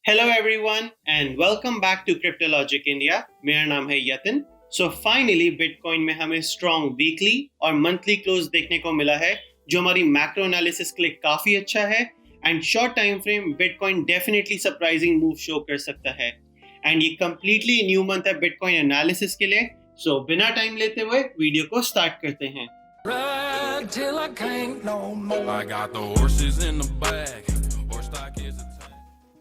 Hello everyone and welcome back to Cryptologic India. मेरा नाम है यतिन। सो फाइनली बिटकॉइन में हमें स्ट्रॉन्ग वीकली और मंथली क्लोज देखने को मिला है, जो हमारी मैक्रो एनालिसिस के लिए काफी अच्छा है। And short time frame bitcoin definitely surprising move show कर सकता है। एंड ये कंप्लीटली न्यू मंथ है बिटकॉइन एनालिसिस के लिए। सो बिना टाइम लेते हुए वीडियो को स्टार्ट करते हैं। Ride till I can't no more. I got the horses in the back. Horse stock is a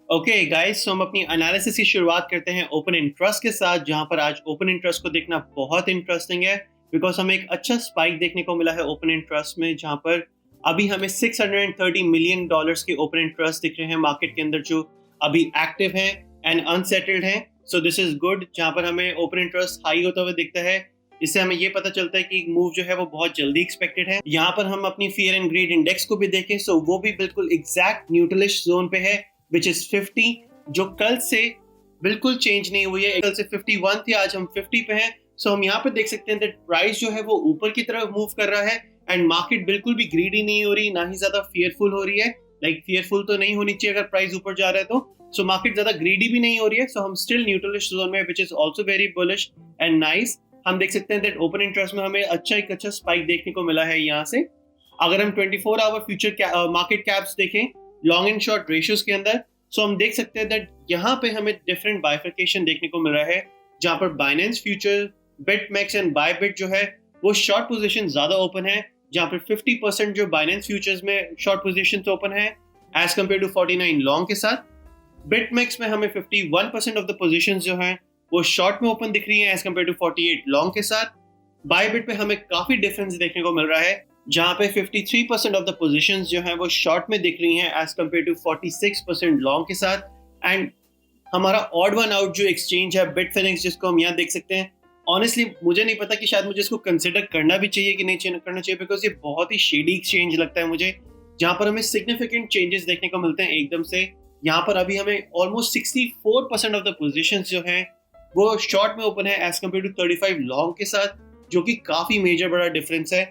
okay guys, so हम अपनी एनालिसिस की शुरुआत करते हैं ओपन इंटरेस्ट के साथ, जहां पर आज ओपन इंटरेस्ट को देखना बहुत इंटरेस्टिंग है बिकॉज हमें एक अच्छा स्पाइक देखने को मिला है ओपन इंटरेस्ट में, जहां पर अभी हमें $630 मिलियन के ओपन इंटरेस्ट दिख रहे हैं मार्केट के अंदर, जो अभी एक्टिव है एंड अनसेटल्ड है। सो दिस इज गुड, जहां पर हमें ओपन इंटरेस्ट हाई होता हुआ दिखता है। इससे हमें ये पता चलता है कि मूव जो है वो बहुत जल्दी एक्सपेक्टेड है। यहाँ पर हम अपनी फियर एंड ग्रीड इंडेक्स को भी देखें, सो वो भी बिल्कुल एग्जैक्ट न्यूट्रलिश जोन पे है, which is 50, जो कल से बिल्कुल चेंज नहीं हुई है। कल से 51 थी, आज हम 50 पे हैं। सो हम यहाँ पे देख सकते हैं दैट प्राइस जो है वो ऊपर की तरफ मूव कर रहा है एंड मार्केट बिल्कुल भी ग्रीडी नहीं हो रही, ना ही ज्यादा फियरफुल हो रही है। फियरफुल तो नहीं होनी चाहिए अगर प्राइस ऊपर जा रहा है तो। सो मार्केट ज्यादा ग्रीडी भी नहीं हो रही है। सो हम स्टिल न्यूट्रलिश जोन में, which is also very bullish and nice. हम देख सकते हैं दैट ओपन इंटरेस्ट में हमें एक अच्छा स्पाइक देखने को मिला है यहाँ से। अगर हम 24 आवर फ्यूचर मार्केट कैप्स देखें लॉन्ग एंड शॉर्ट रेशियोज के अंदर, सो हम देख सकते हैं दैट यहाँ पे हमें डिफरेंट बाइफर्केशन देखने को मिल रहा है, जहाँ पर Binance future, BitMEX and Bybit जो है वो शॉर्ट पोजीशन ज्यादा ओपन है, जहाँ पर 50% जो बाइनेंस फ्यूचर्स में शॉर्ट पोजीशन ओपन है एज कम्पेयर टू 49 लॉन्ग के साथ। बिटमैक्स में हमें 51% ऑफ द पोजीशंस जो हैं वो शॉर्ट में ओपन दिख रही हैं एज कम्पेयर टू 48 लॉन्ग के साथ। बायबिट पे हमें काफी डिफरेंस देखने को मिल रहा है, जहां पे 53% ऑफ द पोजीशंस जो हैं वो शॉर्ट में दिख रही हैं एज कम्पेयर टू 46% लॉन्ग के साथ। एंड हमारा ऑड वन आउट जो एक्सचेंज है बिटफिनिक्स, जिसको हम यहाँ देख सकते हैं, ऑनेस्टली मुझे नहीं पता कि शायद मुझे इसको कंसिडर करना भी चाहिए कि नहीं करना चाहिए, बिकॉज ये बहुत ही शेडी एक्सचेंज लगता है मुझे, जहां पर हमें सिग्निफिकेंट चेंजेस देखने को मिलते हैं एकदम से। यहाँ पर अभी हमें ऑलमोस्ट 64% ऑफ द पोजिशंस जो हैं वो शॉर्ट में ओपन है एज कम्पेयर टू 35 लॉन्ग के साथ, जो कि काफी मेजर बड़ा डिफरेंस है।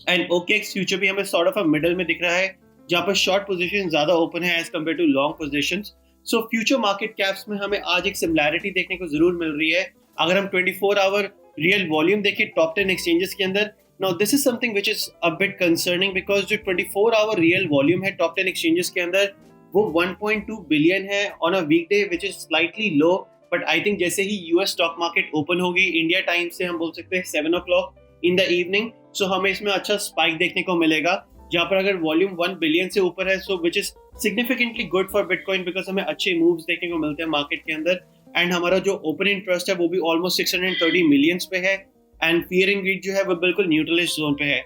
एंड OKX फ्यूचर भी हमें सॉर्ट ऑफ मिडल में दिख रहा है, जहां पर शॉर्ट पोजीशन ज्यादा ओपन है as compare to long positions. So future market caps में हमें आज एक सिमिलैरिटी देखने को जरूर मिल रही है। अगर हम 24 आवर रियल वॉल्यूम देखें टॉप 10 एक्सचेंजेस के अंदर, now this is something which is a bit concerning, because जो 24 आवर रियल वॉल्यूम है टॉप 10 एक्सचेंजेस के अंदर वो 1.2 बिलियन है on a weekday, which is slightly low. But I think जैसे ही यूएस स्टॉक मार्केट ओपन होगी इंडिया टाइम से, हम बोल सकते हैं 7 o'clock इन द इवनिंग, सो हमें इसमें अच्छा स्पाइक देखने को मिलेगा, जहां पर अगर वॉल्यूम 1 बिलियन से ऊपर है, so which is significantly good for bitcoin, because हमें अच्छे मूव्स देखने को मिलते हैं मार्केट के अंदर। एंड हमारा जो ओपन इंटरेस्ट है वो भी ऑलमोस्ट 630 मिलियंस पे है एंड फियर एंड ग्रीड जो है वो बिल्कुल न्यूट्रलिश जोन पे है।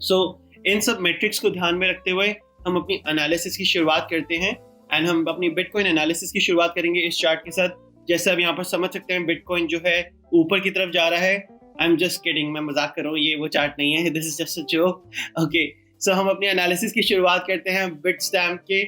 सो इन सब मेट्रिक्स को ध्यान में रखते हुए हम अपनी एनालिसिस की शुरुआत करते हैं। एंड हम अपनी बिटकॉइन एनालिसिस की शुरुआत करेंगे इस चार्ट के साथ। जैसे अब यहाँ पर समझ सकते हैं बिटकॉइन जो है ऊपर की तरफ जा रहा है। आई एम जस्ट किडिंग, मैं मजाक कर रहा हूँ, ये वो चार्ट नहीं है, this is just a joke. Okay, so हम अपनी एनालिसिस की शुरुआत करते हैं बिट स्टैम्प के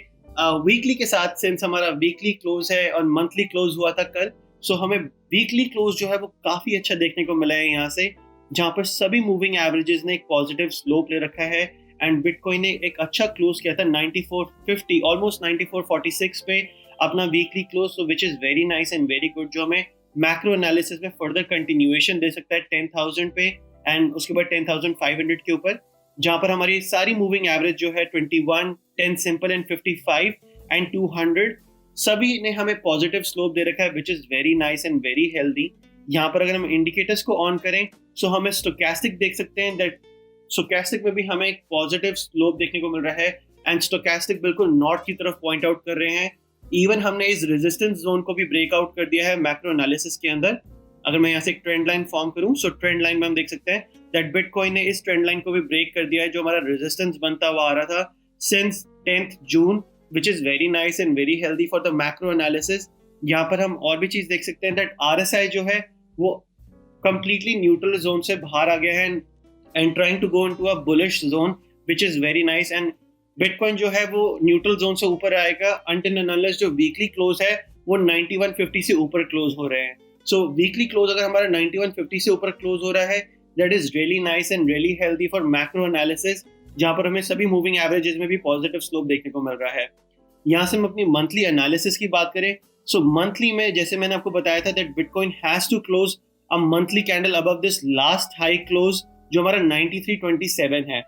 वीकली के साथ, सिंस हमारा वीकली क्लोज है और मंथली क्लोज हुआ था कल। सो हमें वीकली क्लोज जो है वो काफी अच्छा देखने को मिला है यहाँ से, जहाँ पर सभी मूविंग एवरेजेस ने एक पॉजिटिव स्लोप ले रखा है एंड बिटकॉइन ने एक अच्छा क्लोज किया था 9450, ऑलमोस्ट 9446 पे अपना weekly close, so which is very nice and very good, जो हमें मैक्रो एनालिसिस में फर्दर कंटिन्यूएशन दे सकता है 10,000 पे एंड उसके बाद 10,500 के ऊपर, जहां पर हमारी सारी मूविंग एवरेज जो है 21, 10 सिंपल एंड 55 एंड 200 सभी ने हमें पॉजिटिव स्लोप दे रखा है, विच is very nice and very healthy. यहाँ पर अगर हम इंडिकेटर्स को ऑन करें, सो हमें स्टोकेस्टिक देख सकते हैं दैट स्टोकेस्टिक में भी हमें एक पॉजिटिव स्लोप देखने को मिल रहा है एंड स्टोकेस्टिक बिल्कुल नॉर्थ की तरफ पॉइंट आउट कर रहे हैं। इवन हमने इस रेजिस्टेंस जोन को भी ब्रेकआउट कर दिया है मैक्रो एनालिसिस के अंदर। अगर मैं यहाँ से एक ट्रेंड लाइन फॉर्म करूं, सो ट्रेंड लाइन में हम देख सकते हैं दैट बिटकॉइन ने इस ट्रेंड लाइन को भी ब्रेक कर दिया है, जो हमारा रेजिस्टेंस बनता हुआ आ रहा था since 10th June, which is very nice and very healthy for the macro analysis. यहाँ पर हम और भी चीज देख सकते हैं दैट RSI जो है वो कंप्लीटली न्यूट्रल जोन से बाहर आ गया है and trying to go into a bullish zone, which is very nice. And bitcoin जो है वो न्यूट्रल जोन से ऊपर आएगा अनटिल एंड अनलेस जो वीकली क्लोज है वो 9150 से ऊपर क्लोज हो रहे हैं। सो वीकली क्लोज अगर हमारा 9150 से ऊपर क्लोज हो रहा है, that is really nice and really healthy for macro analysis, जहां पर हमें सभी मूविंग एवरेजेस में भी पॉजिटिव स्लोप देखने को मिल रहा है। यहाँ से हम अपनी मंथली एनालिसिस की बात करें, सो मंथली में जैसे मैंने आपको बताया था that bitcoin has to close a monthly candle above this last high close जो हमारा 9327 है,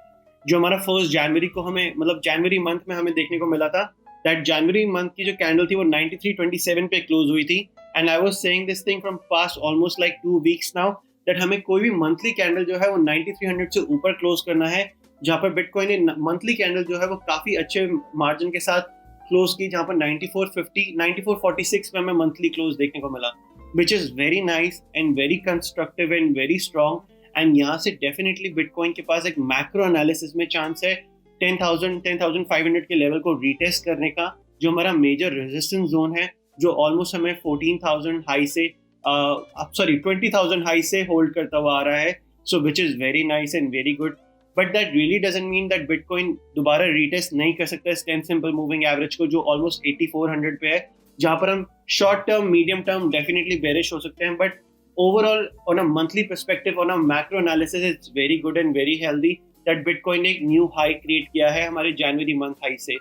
जो हमारा 1 जनवरी को हमें मतलब जनवरी मंथ में हमें देखने को मिला था। दैट जनवरी मंथ की जो कैंडल थी वो 9327 पे क्लोज हुई थी। And I was saying this thing from past almost like 2 weeks now that हमें कोई भी मंथली कैंडल जो है वो 9300 से ऊपर क्लोज करना है, जहाँ पर बिटकॉइन ने मंथली कैंडल जो है वो काफी अच्छे मार्जिन के साथ क्लोज की, जहाँ पर 9450 9446 में हमें मंथली क्लोज देखने को मिला, विच is very nice and very constructive and very strong. And यहाँ से डेफिनेटली बिटकॉइन के पास एक मैक्रो एनालिसिस में चांस है 10,500 के लेवल को रीटेस्ट करने का, जो हमारा मेजर रेजिस्टेंस जोन है, जो ऑलमोस्ट हमें 14,000 हाई से 20,000 हाई से होल्ड करता हुआ आ रहा है। So which is very nice and very good, but that really doesn't mean that bitcoin दोबारा रीटेस्ट नहीं कर सकता इस 10 सिंपल मूविंग एवरेज को, जो ऑलमोस्ट 8400 पे है, जहां पर हम short term medium term definitely bearish हो सकते हैं, but overall on a monthly perspective on a macro analysis it's very good and very healthy that bitcoin ने एक न्यू हाई क्रिएट किया है हमारे जनवरी मंथ हाई से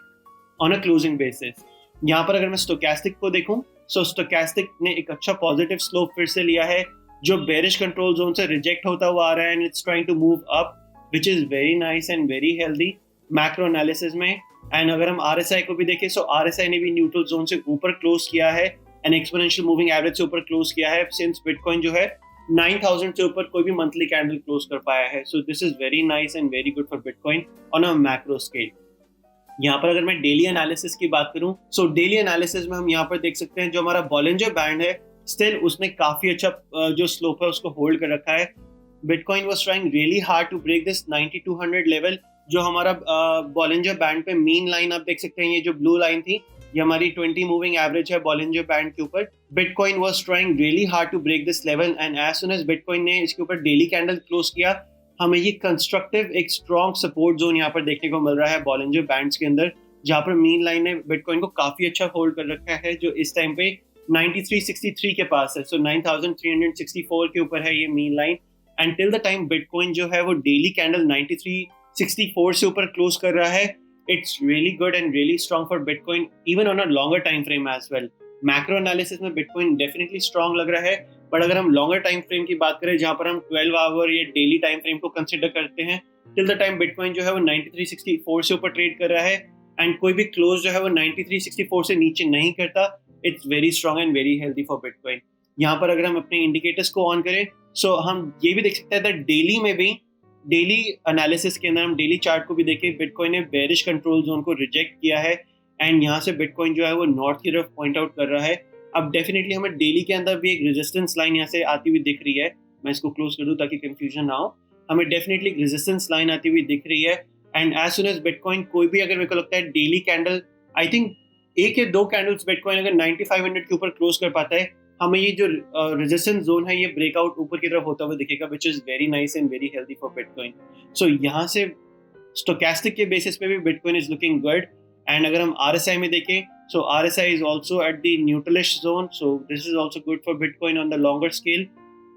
ऑन अ क्लोजिंग बेसिस। यहाँ पर अगर मैं स्टोकेस्टिक को देखूं, सो स्टोकेस्टिक ने एक अच्छा पॉजिटिव स्लोप फिर से लिया है, जो बेरिश कंट्रोल जोन से रिजेक्ट होता हुआ आ रहा है, and it's trying to move up, which is very nice and very healthy macro analysis में। एंड अगर हम RSI को भी देखें, सो RSI ने भी न्यूट्रल जोन से ऊपर क्लोज किया है एंड एक्सपोनेंशियल मूविंग एवरेज से ऊपर क्लोज किया है, सिंस बिटकॉइन जो है 9,000 से ऊपर कोई भी मंथली कैंडल क्लोज कर पाया है। सो this is very nice and very good for bitcoin on a macro scale. यहाँ पर अगर मैं डेली एनालिसिस की बात करूं, सो डेली एनालिसिस में हम यहाँ पर देख सकते हैं जो हमारा बॉलिंजर बैंड है, स्टिल उसने काफी अच्छा जो स्लोप है उसको होल्ड कर रखा है। Bitcoin was trying really hard to break this 9200 level, जो हमारा बॉलिंजर बैंड पे मेन लाइन आप देख सकते हैं, ये जो ब्लू लाइन थी ये हमारी 20 मूविंग एवरेज है बॉलिंजर बैंड के ऊपर। Bitcoin was trying really hard to break this level, and as soon as bitcoin ने इसके ऊपर डेली कैंडल क्लोज किया, हमें ये कंस्ट्रक्टिव एक स्ट्रॉन्ग सपोर्ट जोन यहाँ पर देखने को मिल रहा है बॉलिंजर बैंड्स के अंदर, जहाँ पर मेन लाइन ने बिटकॉइन को काफी अच्छा होल्ड कर रखा है, जो इस टाइम पे 9363 के पास है। सो 9364 के ऊपर है ये main line, and till the time bitcoin जो है वो डेली कैंडल 9364 से ऊपर क्लोज कर रहा है, it's really good and really strong for bitcoin even on a longer time frame as well. Macro analysis में बिटकॉइन डेफिनेटली स्ट्रॉन्ग लग रहा है, बट अगर हम लॉन्गर टाइम फ्रेम की बात करें, जहां पर हम 12 आवर या डेली टाइम फ्रेम को कंसिडर करते हैं, टिल द टाइम बिटकॉइन जो है वो 9364 से ऊपर ट्रेड कर रहा है, एंड कोई भी क्लोज जो है वो 9364 से नीचे नहीं करता, it's very strong and very healthy for bitcoin. यहाँ पर अगर हम अपने इंडिकेटर्स को ऑन करें, सो हम ये भी देख सकते हैं दैट डेली में भी, डेली एनालिसिस के अंदर हम डेली चार्ट को भी देखें, बिटकॉइन ने बेरिश कंट्रोल जोन को रिजेक्ट किया है, एंड यहाँ से बिटकॉइन जो है वो नॉर्थ की तरफ पॉइंट आउट कर रहा है। अब डेफिनेटली हमें डेली के अंदर भी एक रेजिस्टेंस लाइन यहाँ से आती हुई दिख रही है, मैं इसको क्लोज कर दूं ताकि कंफ्यूजन ना हो, हमें डेफिनेटली एक रेजिस्टेंस लाइन आती हुई दिख रही है, and as soon as bitcoin कोई भी, अगर मेरे को लगता है डेली कैंडल, आई थिंक एक या दो कैंडल्स बिटकॉइन अगर 9500 के ऊपर क्लोज कर पाता है, हमें ये जो रेजिस्टेंस जोन है ये ब्रेकआउट ऊपर की तरफ होता हुआ दिखेगा, which is very nice and very healthy for bitcoin. So यहाँ से स्टोकेस्टिक के बेसिस पे भी bitcoin is looking good, and अगर हम RSI में देखें, so RSI is also at the neutralish zone, so this is also good for bitcoin on the longer scale.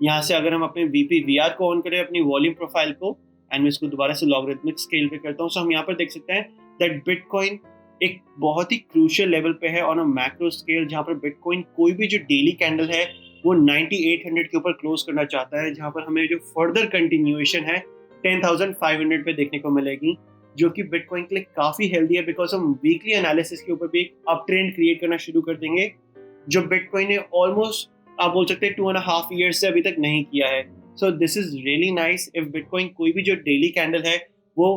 यहाँ से अगर हम अपने VPVR को ऑन करें, अपनी वॉल्यूम प्रोफाइल को, एंड मैं इसको दोबारा से लॉगरिथमिक स्केल पे करता हूँ, सो हम यहाँ पर देख सकते हैं दैट बिटकॉइन एक बहुत ही क्रूशियल लेवल पे है ऑन अ मैक्रो स्केल, जहाँ पर बिटकॉइन कोई भी जो डेली कैंडल है वो 9800 के ऊपर क्लोज करना चाहता है, जहाँ पर हमें जो फर्दर कंटिन्यूएशन है 10,500 पे देखने को मिलेगी, जो कि बिटकॉइन के लिए काफी हेल्दी है, बिकॉज हम वीकली एनालिसिस के ऊपर भी एक अप ट्रेंड क्रिएट करना शुरू कर देंगे, जो बिटकॉइन ने ऑलमोस्ट आप बोल सकते हैं 2.5 ईयर्स से अभी तक नहीं किया है। सो this is really nice if bitcoin कोई भी जो डेली कैंडल है वो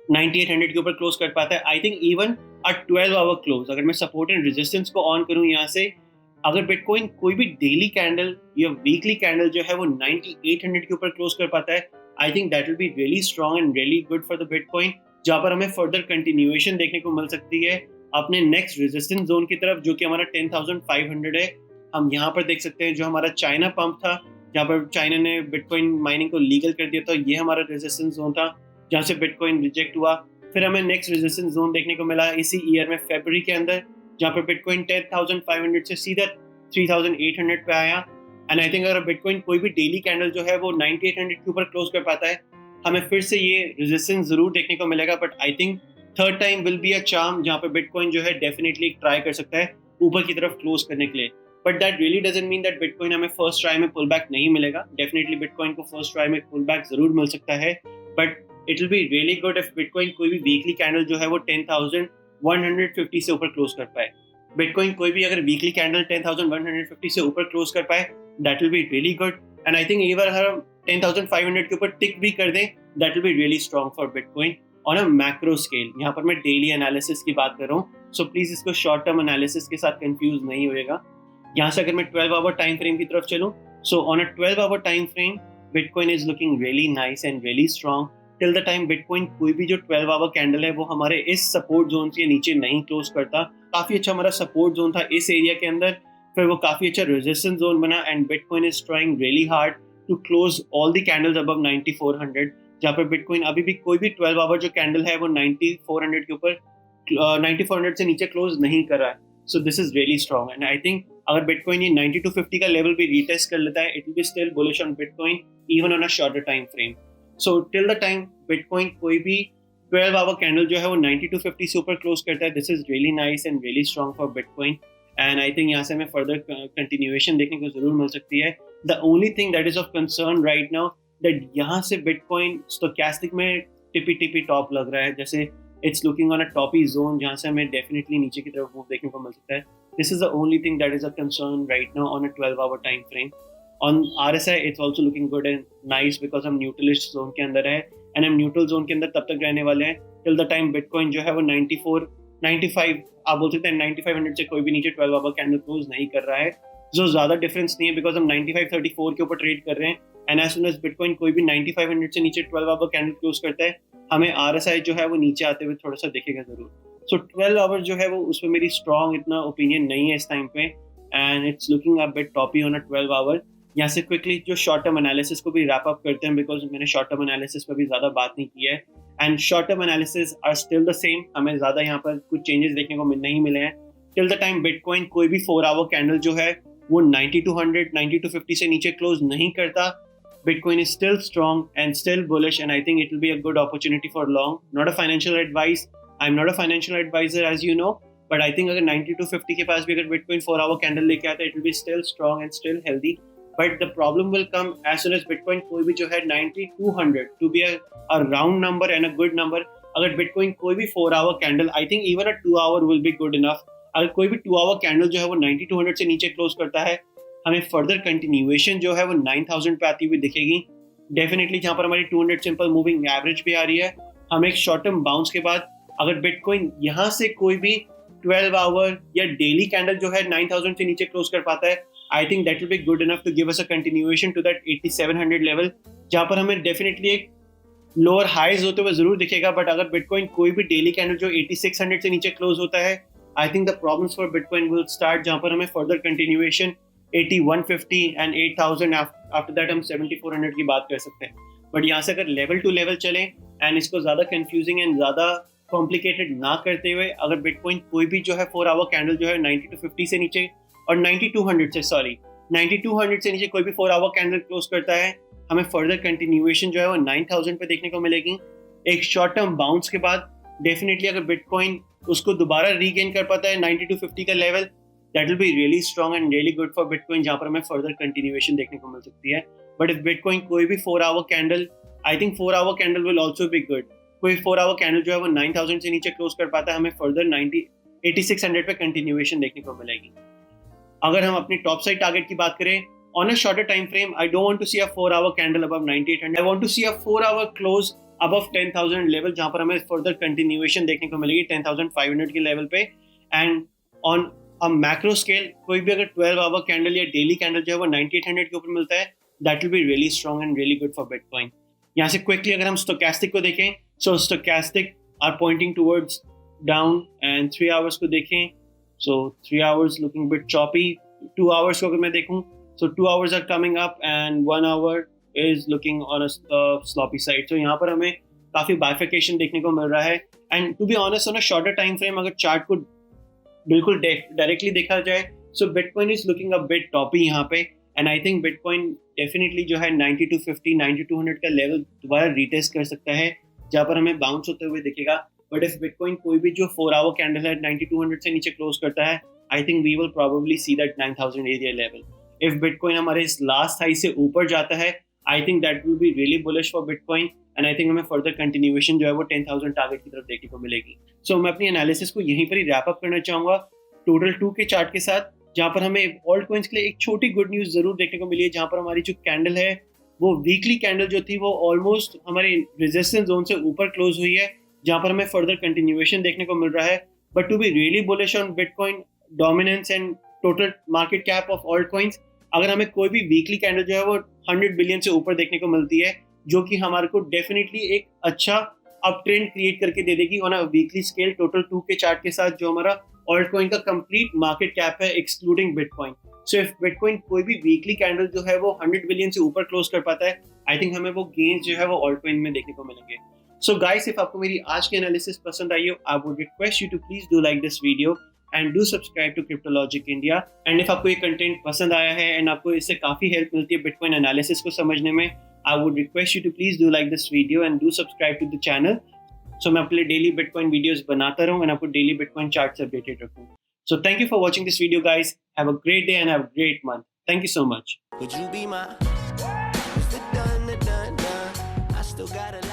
9800 के ऊपर क्लोज कर पाता है। I think even a 12 hour close, अगर मैं सपोर्ट एंड रेजिस्टेंस को ऑन करूं यहाँ से, अगर बिटकॉइन कोई भी डेली कैंडल या वीकली कैंडल जो है वो 9800 के ऊपर क्लोज कर पाता है, I think that will be really strong and really good for the bitcoin, जहाँ पर हमें फर्दर कंटिन्यूएशन देखने को मिल सकती है अपने नेक्स्ट रेजिस्टेंस जोन की तरफ, जो कि हमारा 10,500 है। हम यहाँ पर देख सकते हैं जो हमारा चाइना पंप था, जहाँ पर चाइना ने बिटकॉइन माइनिंग को लीगल कर दिया था, ये हमारा रेजिस्टेंस जोन था जहाँ से बिटकॉइन रिजेक्ट हुआ। फिर हमें नेक्स्ट रेजिस्टेंस जोन देखने को मिला इसी ईयर में फरवरी के अंदर, जहाँ पर बिटकॉइन 10,500 से सीधा 3,800 पे आया, एंड आई थिंक अगर बिटकॉइन कोई भी डेली कैंडल जो है वो 9800 के ऊपर क्लोज कर पाता है, हमें फिर से ये रेजिस्टेंस जरूर देखने को मिलेगा, but I think third time will be a charm, जहाँ पे बिटकॉइन जो है डेफिनेटली ट्राई कर सकता है ऊपर की तरफ क्लोज करने के लिए। But that really doesn't mean that bitcoin हमें फर्स्ट ट्राई में पुल बैक नहीं मिलेगा। डेफिनेटली बिटकॉइन को फर्स्ट ट्राई में पुल बैक जरूर मिल सकता है, but it will be really good if bitcoin कोई भी वीकली कैंडल जो है वो 10,150 से ऊपर क्लोज कर पाए। बिटकॉइन कोई भी अगर वीकली कैंडल 10,150 से ऊपर क्लोज कर पाए, that will be really good. And I think अगर हम 10,500 के ऊपर टिक भी कर दें, that will be really strong for bitcoin on a macro scale. यहाँ पर मैं डेली एनालिसिस की बात कर रहा हूँ, सो प्लीज इसको शॉर्ट टर्म एनालिसिस के साथ कंफ्यूज नहीं होएगा। यहाँ से अगर मैं 12 आवर टाइम फ्रेम की तरफ चलूँ, so on a 12 hour time frame bitcoin is looking really nice and really strong till the time bitcoin कोई भी जो 12 आवर कैंडल है वो हमारे इस सपोर्ट जोन से नीचे नहीं क्लोज करता। काफी अच्छा हमारा सपोर्ट जोन था इस एरिया के अंदर, फिर वो काफी अच्छा रेजिस्टेंस जोन बना and bitcoin is trying really hard to close all the candles above 9400, जहाँ पर बिटकॉइन अभी भी कोई भी 12 आवर जो कैंडल है वो 9400 के ऊपर 9400 से नीचे क्लोज नहीं कर रहा है। सो this is really strong and I think अगर बिटकॉइन ये 9250 का लेवल भी रीटेस्ट कर लेता है, it will be still bullish on bitcoin even on a shorter time frame. So till the time bitcoin कोई भी 12 आवर कैंडल जो है वो 9250 से ऊपर क्लोज करता है, this is really nice and really strong for bitcoin. And I think यहाँ से हमें फर्दर कंटिन्यूएशन देखने को जरूर मिल सकती है। The only thing that is of concern right now that यहाँ से बिटकॉइन स्टोकैस्टिक में टिपी टॉप लग रहा है, जैसे it's looking on a toppy zone जहाँ से हमें डेफिनेटली नीचे की तरफ मूव देखने को मिल सकता है। This is the only thing that is a concern right now on a 12 hour time frame. On RSI it's also looking good and nice because हम न्यूट्रलिस्ट जोन के अंदर है एंड हम न्यूट्रल जोन के अंदर तब तक रहने वाले हैं टिल द टाइम बिटकॉइन जो है वो 94 95 आप बोल सकते हैं 9500 से कोई भी नीचे 12 आवर कैंडल क्लोज नहीं कर रहा है, जो ज्यादा डिफरेंस नहीं है बिकॉज हम 9534 के ऊपर ट्रेड कर रहे हैं and as soon as bitcoin कोई भी 9500 से नीचे 12 आवर कैंडल क्लोज करता है, हमें RSI जो है वो नीचे आते हुए थोड़ा सा दिखेगा जरूर। सो 12 आवर जो है वो उसमें मेरी स्ट्रॉन्ग इतना ओपिनियन नहीं है इस टाइम पे and it's looking a bit toppy on a 12 hour. यहाँ से क्विकली जो शॉर्ट टर्म एनालिसिस को भी रैप अप करते हैं बिकॉज मैंने शॉर्ट टर्म एनालिसिस पर भी ज्यादा बात नहीं की है and short term analysis are still the same, हमें ज्यादा यहाँ पर कुछ चेंजेस देखने को नहीं मिले हैं। टिल द टाइम बिटकॉइन कोई भी 4 आवर कैंडल जो है वो 9200 9250 से नीचे क्लोज नहीं करता, Bitcoin is still strong and still bullish and I think it will be a good opportunity for long. Not a financial advice. I'm not a financial advisor as you know, but I think अगर 9250 के पास भी अगर Bitcoin 4 hour candle लेके आता है, it will be still strong and still healthy. But the problem will come as soon as Bitcoin कोई भी जो है 9200 to be a round number and a good number. अगर Bitcoin कोई भी 4 hour candle, I think even a 2 hour will be good enough. अगर कोई भी 2 hour candle जो है वो 9200 से नीचे क्लोज करता है, हमें फर्दर कंटिन्यूएशन जो है वो 9000 पे आती हुई दिखेगी डेफिनेटली, जहां पर हमारी 200 सिंपल मूविंग एवरेज भी आ रही है। हम एक शॉर्ट टर्म बाउंस के बाद अगर बिटकॉइन यहां से कोई भी 12 आवर या डेली कैंडल जो है 9000 से नीचे क्लोज कर पाता है, I think that will be good enough to give us a continuation to that 8700 level, जहां पर हमें डेफिनेटली एक लोअर हाइज होते हुए जरूर दिखेगा। बट अगर बिटकॉइन कोई भी डेली कैंडल जो 8600 से नीचे क्लोज होता है, I think the problems for bitcoin will start, जहां पर हमें further continuation 8150 and 8000 after that हम 7400 की बात कर सकते हैं। बट यहाँ से अगर लेवल टू लेवल चलें एंड इसको ज्यादा कंफ्यूजिंग एंड ज्यादा कॉम्प्लिकेटेड ना करते हुए, अगर बिटकॉइन कोई भी जो है 4 आवर कैंडल जो है 9250 से नीचे और 9200 से नीचे कोई भी 4 आवर कैंडल क्लोज करता है, हमें फर्दर कंटिन्यूएशन जो है वो 9000 पे देखने को मिलेगी। एक शॉर्ट टर्म बाउंस के बाद डेफिनेटली अगर बिटकॉइन उसको दोबारा रीगेन कर पाता है 9250 का level, that will be really strong and really good for Bitcoin, जहाँ पर हमें further continuation देखने को मिल सकती है। But if Bitcoin कोई भी 4 hour candle, I think 4 hour candle will also be good. कोई 4 hour candle जो है वो 9000 से नीचे क्लोज कर पाता है, हमें further 8600 पे continuation देखने को मिलेगी। अगर हम अपनी टॉप साइड टारगेट की बात करें on a shorter time frame, I don't want to see a 4 hour candle above 9800. I want to see a 4 hour close above 10000 level, जहाँ पर हमें further continuation देखने को मिलेगी 10500 के लेवल पे। एंड ऑन मैक्रो स्केल कोई भी अगर 12 आवर कैंडल या डेली कैंडल जो है वो 9800 के ऊपर मिलता है, that will be really strong and really good for bitcoin. यहाँ से क्विकली अगर हम स्टोकैस्टिक को देखें, so stochastic are pointing towards down and 3 hours को देखें, so 3 hours looking bit choppy. 2 hours को अगर मैं देखूं, so 2 hours are coming up and 1 hour is looking on a sloppy side. सो यहाँ पर हमें काफी बाइफिकेशन देखने को मिल रहा है and to be honest on a shorter time frame अगर चार्ट को बिल्कुल डायरेक्टली देखा जाए, so bitcoin is looking a bit toppy यहाँ पे and I think bitcoin definitely जो है 9250 9200 का लेवल दोबारा रीटेस्ट कर सकता है, जहाँ पर हमें बाउंस होते हुए दिखेगा बट इफ बिटकॉइन कोई भी जो 4 आवर कैंडल है 9200 से नीचे क्लोज करता है, I think we will probably see that 9000 area level. If bitcoin हमारे इस लास्ट हाई से ऊपर जाता है, I think that will be really bullish for bitcoin and I think हमें फर्दर कंटिन्यूएशन जो है वो 10,000 टारगेट की तरफ देखने को मिलेगी. सो मैं अपनी एनालिसिस को यहीं पर ही रैप अप करना चाहूंगा टोटल 2 के चार्ट के साथ, जहां पर हमें ऑल्ट कॉइन्स के लिए एक छोटी गुड न्यूज जरूर देखने को मिली है, जहां पर हमारी जो कैंडल है वो वीकली कैंडल जो थी वो ऑलमोस्ट हमारे रेजिस्टेंस जोन से ऊपर क्लोज हुई है, जहां पर हमें फर्दर कंटिन्यूएशन देखने को मिल रहा है. But to be really bullish on bitcoin dominance and total market cap of altcoins, अगर हमें कोई भी वीकली कैंडल जो है वो 100 बिलियन से ऊपर देखने को मिलती है, जो कि हमारे को डेफिनेटली एक अच्छा अप ट्रेंड क्रिएट करके दे देगी on a weekly scale total 2 के चार्ट के साथ, जो हमारा ऑल्ट कॉइन का कंप्लीट मार्केट कैप है excluding bitcoin. So if bitcoin कोई भी वीकली कैंडल जो है वो 100 बिलियन से ऊपर क्लोज कर पाता है, आई थिंक हमें वो गेन्स जो है वो ऑल्ट कॉइन में देखने को मिलेंगे. सो गाइस, इफ आपको मेरी आज की एनालिसिस पसंद आई हो, I would request you to please do like this video and do subscribe to Cryptologic India. And if आपको ये कंटेंट पसंद आया है एंड आपको इससे काफी हेल्प मिलती है बिटकॉइन एनालिसिस को समझने में, I would request you to please do like this video and do subscribe to the channel. So मैं अपने डेली बिटकॉइन वीडियोस बनाता रहूं एंड आपको डेली बिटकॉइन चार्ट से अपडेटेड रखूं. So thank you for watching this video, guys. Have a great day and have a great month. Thank you so much. Would you be my? I still got